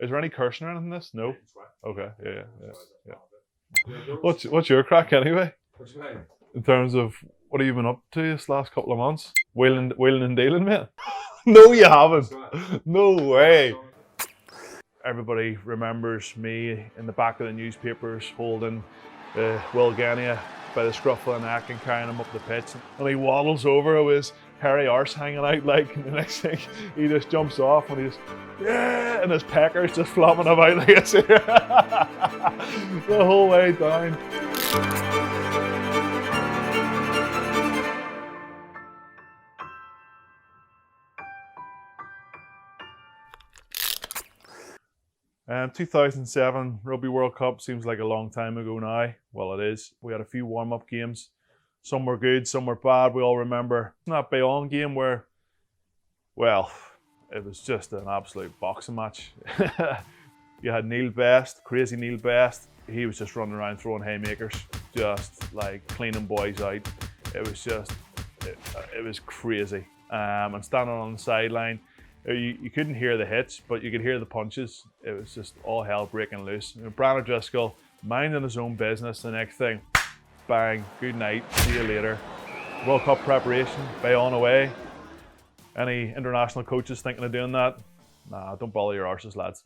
Is there any cursing or anything in this? No? Okay, yeah. What's your crack anyway? In terms of what have you been up to this last couple of months? Wheeling and dealing, mate? No, you haven't. No way. Everybody remembers me in the back of the newspapers holding Genia by the scruff of the neck and carrying him up the pitch. And he waddles over with his hairy arse hanging out, like, and the next thing he just jumps off and he's yeah, and his pecker's just flopping about like this the whole way down. 2007 Rugby World Cup seems like a long time ago now. Well, it is. We had a few warm-up games. Some were good, some were bad. We all remember that Bayonne game where, well, it was just an absolute boxing match. You had Neil Best, crazy Neil Best. He was just running around throwing haymakers, just like cleaning boys out. It was just, it was crazy. And standing on the sideline, you couldn't hear the hits, but you could hear the punches. It was just all hell breaking loose. Brian O'Driscoll minding his own business. The next thing, bang, good night, see you later. World Cup preparation, Bayonne away. Any international coaches thinking of doing that? Nah, don't bother your arses, lads.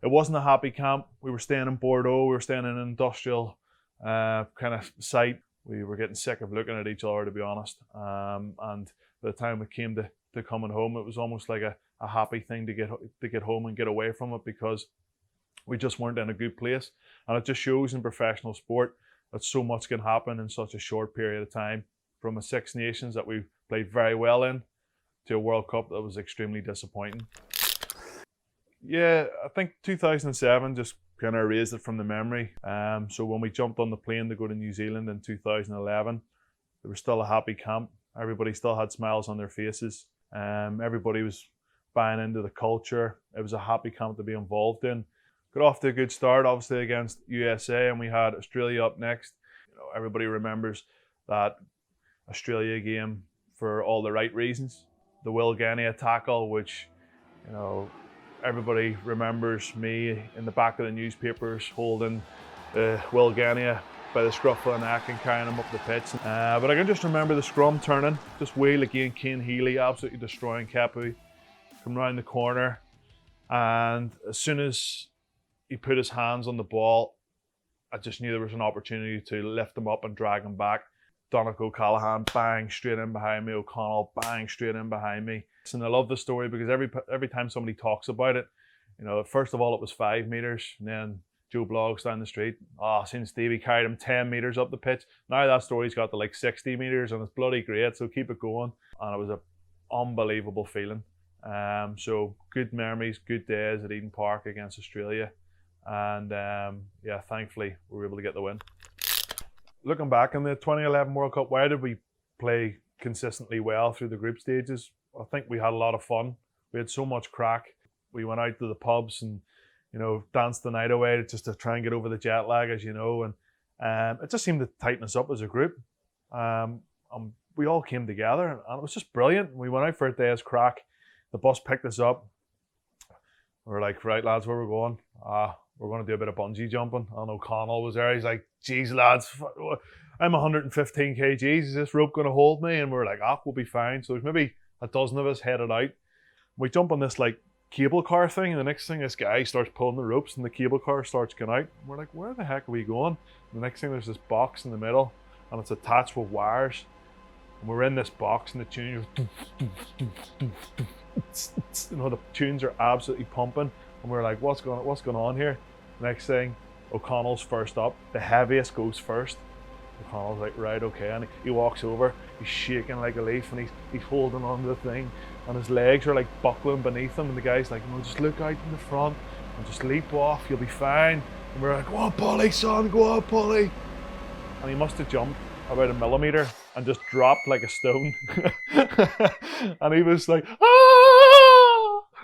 It wasn't a happy camp. We were staying in Bordeaux. We were staying in an industrial kind of site. We were getting sick of looking at each other, to be honest. And by the time we came to coming home, it was almost like a happy thing to get home and get away from it, because we just weren't in a good place. And it just shows in professional sport that so much can happen in such a short period of time. From a Six Nations that we played very well in to a World Cup that was extremely disappointing. Yeah, I think 2007 just kind of erased it from the memory. So when we jumped on the plane to go to New Zealand in 2011, there was still a happy camp. Everybody still had smiles on their faces. Everybody was buying into the culture. It was a happy camp to be involved in. Got off to a good start, obviously, against USA, and we had Australia up next. Everybody remembers that Australia game for all the right reasons. The Genia tackle, which, everybody remembers me in the back of the newspapers holding Genia by the scruff of the neck and carrying him up the pitch. But I can just remember the scrum turning, just wheel again, Kane Healy absolutely destroying Kepu, come round the corner, and as soon as he put his hands on the ball, I just knew there was an opportunity to lift him up and drag him back. Donnacha O'Callaghan, bang, straight in behind me. O'Connell, bang, straight in behind me. And I love the story because every time somebody talks about it, first of all, it was 5 meters, and then Joe Bloggs down the street, since Stevie carried him 10 meters up the pitch. Now that story's got to like 60 meters and it's bloody great, so keep it going. And it was an unbelievable feeling. So good memories, good days at Eden Park against Australia. And thankfully we were able to get the win. Looking back on the 2011 World Cup, why did we play consistently well through the group stages? I think we had a lot of fun. We had so much crack. We went out to the pubs and danced the night away just to try and get over the jet lag, as you know, and it just seemed to tighten us up as a group. We all came together and it was just brilliant. We went out for a day's crack. The bus picked us up. We were like, right lads, where we're going? We're going to do a bit of bungee jumping. And O'Connell was there. He's like, geez lads, I'm 115 kgs. Is this rope going to hold me? And we were like, we'll be fine. So there's maybe a dozen of us headed out. We jump on this like cable car thing, and the next thing this guy starts pulling the ropes and the cable car starts going out. And we're like, where the heck are we going? And the next thing there's this box in the middle and it's attached with wires. And we're in this box and the tune goes, the tunes are absolutely pumping. And we're like, what's going on here? Next thing, O'Connell's first up. The heaviest goes first. O'Connell's like, right, okay. And he walks over, he's shaking like a leaf and he's holding on to the thing. And his legs are like buckling beneath him. And the guy's like, no, just look out in the front and just leap off, you'll be fine. And we're like, go on, Polly, son, go on, Polly. And he must have jumped about a millimetre and just dropped like a stone. And he was like,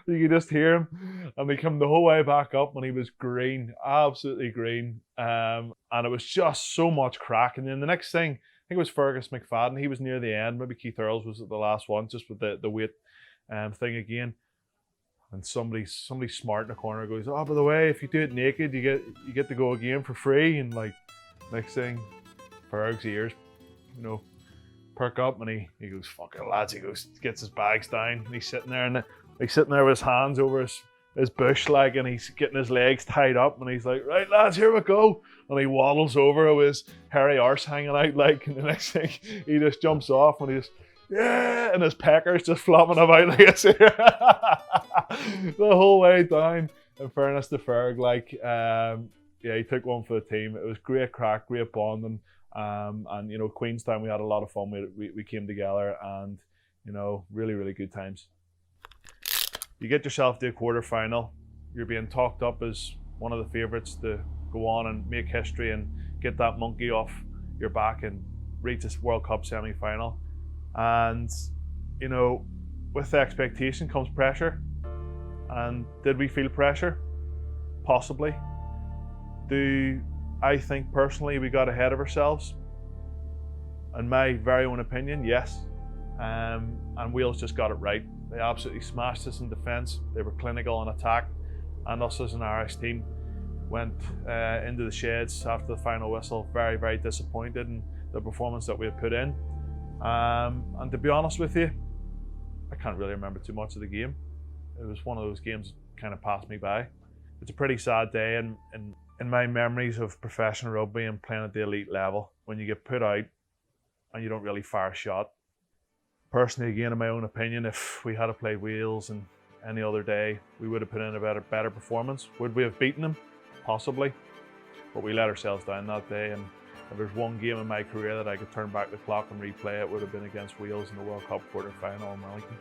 you could just hear him. And we come the whole way back up and he was green, absolutely green. And it was just so much crack. And then the next thing, I think it was Fergus McFadden. He was near the end. Maybe Keith Earls was at the last one, just with the weight thing again. And somebody smart in the corner goes, "Oh, by the way, if you do it naked, you get to go again for free." And like, next thing, Ferg's ears, perk up, and he goes, "Fuck it, lads." He goes, gets his bags down, and he's sitting there, with his hands over his bush, like, and he's getting his legs tied up, and he's like, "Right, lads, here we go." And he waddles over with his hairy arse hanging out, like, and the next thing, he just jumps off, and he just, yeah, and his pecker's just flopping about like this. The whole way down. In fairness to Ferg, like, he took one for the team. It was great crack, great bonding, and Queenstown, we had a lot of fun. We came together, and really, really good times. You get yourself to a quarter-final. You're being talked up as one of the favourites to go on and make history and get that monkey off your back and reach this World Cup semi-final. And with the expectation comes pressure. And did we feel pressure? Possibly. I think personally we got ahead of ourselves? In my very own opinion, yes. And Wales just got it right. They absolutely smashed us in defence. They were clinical in attack, and us as an Irish team went into the sheds after the final whistle, very, very disappointed in the performance that we had put in. And to be honest with you, I can't really remember too much of the game. It was one of those games that kind of passed me by. It's a pretty sad day in my memories of professional rugby and playing at the elite level, when you get put out and you don't really fire a shot. Personally, again, in my own opinion, if we had played Wales and any other day, we would have put in a better performance. Would we have beaten them? Possibly. But we let ourselves down that day, and if there's one game in my career that I could turn back the clock and replay, it would have been against Wales in the World Cup quarter-final in Wellington.